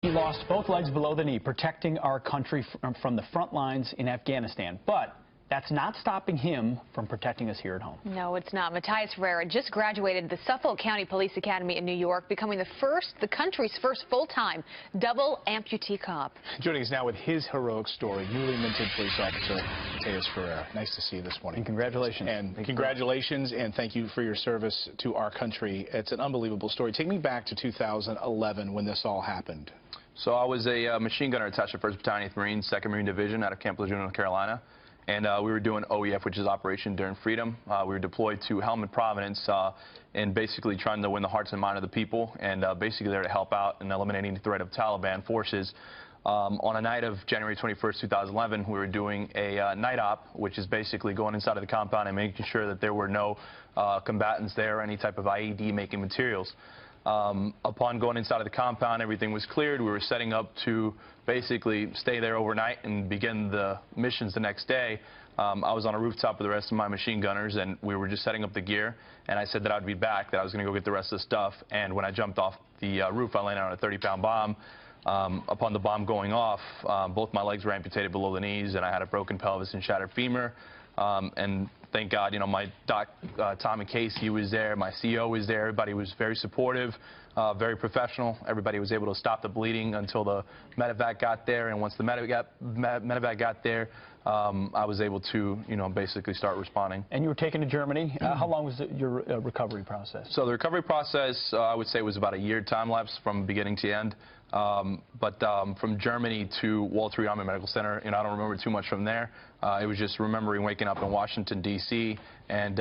He lost both legs below the knee, protecting our country from the front lines in Afghanistan. But that's not stopping him from protecting us here at home. No, it's not. Matthias Ferreira just graduated the Suffolk County Police Academy in New York, becoming the country's first full-time double amputee cop. Joining us now with his heroic story, newly minted police officer Matthias Ferreira. Nice to see you this morning. And congratulations. And congratulations, and thank you for your service to our country. It's an unbelievable story. Take me back to 2011 when this all happened. So I was a machine gunner attached to 1st Battalion, 8th Marines, 2nd Marine Division out of Camp Lejeune, North Carolina. And we were doing OEF, which is Operation Enduring Freedom. We were deployed to Helmand Providence and basically trying to win the hearts and minds of the people, and basically there to help out in eliminating the threat of Taliban forces. On a night of January 21st, 2011, we were doing a night op, which is basically going inside of the compound and making sure that there were no combatants there or any type of IED-making materials. Upon going inside of the compound, everything was cleared. We were setting up to basically stay there overnight and begin the missions the next day. I was on a rooftop with the rest of my machine gunners, and we were just setting up the gear. And I said that I'd be back, that I was going to go get the rest of the stuff. And when I jumped off the roof, I landed on a 30-pound bomb. Upon the bomb going off, both my legs were amputated below the knees, and I had a broken pelvis and shattered femur. And thank God, you know, my doc, Tommy Casey, was there. My CO was there. Everybody was very supportive, very professional. Everybody was able to stop the bleeding until the medevac got there. And once the medevac got there, I was able to, you know, basically start responding. And you were taken to Germany. How long was your recovery process? So the recovery process, I would say, was about a year time lapse from beginning to end. From Germany to Walter Reed Army Medical Center, you know, I don't remember too much from there. It was just remembering waking up in Washington, D.C., and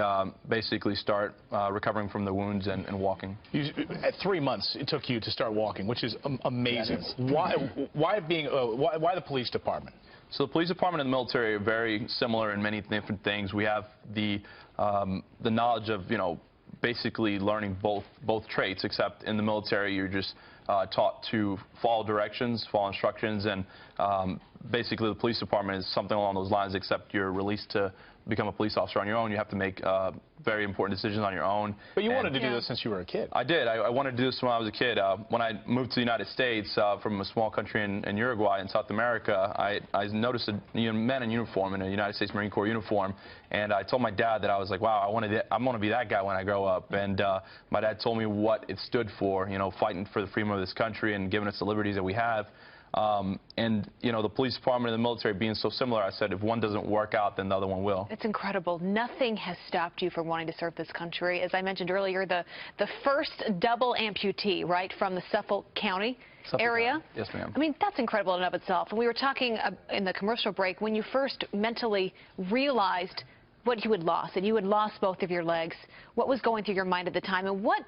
basically start recovering from the wounds and walking. At 3 months, it took you to start walking, which is amazing. Why the police department? So the police department and the military are very similar in many different things. We have the knowledge of, you know, basically learning both traits, except in the military you're just taught to follow directions, follow instructions, and basically the police department is something along those lines, except you're released to become a police officer on your own. You have to make very important decisions on your own. But you wanted to do this since you were a kid. I did. I wanted to do this when I was a kid. When I moved to the United States from a small country in Uruguay in South America, I noticed a man in uniform, in a United States Marine Corps uniform, and I told my dad that I was like, wow, I'm going to be that guy when I grow up. And my dad told me what it stood for, you know, fighting for the freedom of this country and giving us the liberties that we have. And, you know, the police department and the military being so similar, I said if one doesn't work out, then the other one will. It's incredible. Nothing has stopped you from wanting to serve this country. As I mentioned earlier, the first double amputee, right, from the Suffolk County area. Yes, ma'am. I mean, that's incredible in and of itself. And we were talking in the commercial break when you first mentally realized what you had lost, and you had lost both of your legs. What was going through your mind at the time, and what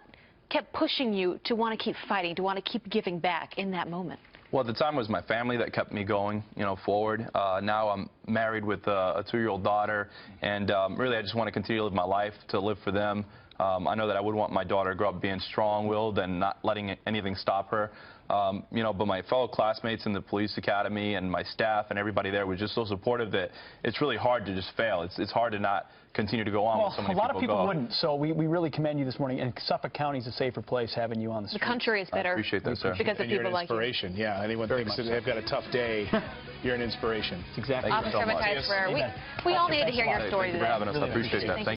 kept pushing you to want to keep fighting, to want to keep giving back in that moment? Well, at the time it was my family that kept me going, you know, forward. Now I'm married with a 2-year-old daughter, and really I just want to continue to live my life, to live for them. I know that I would want my daughter to grow up being strong-willed and not letting anything stop her. You know, but my fellow classmates in the police academy and my staff and everybody there was just so supportive that it's really hard to just fail. It's hard to not continue to go on when so many people go. A lot of people wouldn't, so we really commend you this morning. And Suffolk County is a safer place having you on the street. The country is better. I appreciate that, sir. Because of people like you. You're an inspiration. Yeah, anyone thinks that they've got a tough day, you're an inspiration. That's exactly Officer Matthias Ferreira, we all need to hear your story today. Thank you for having us. I appreciate that. Thank you.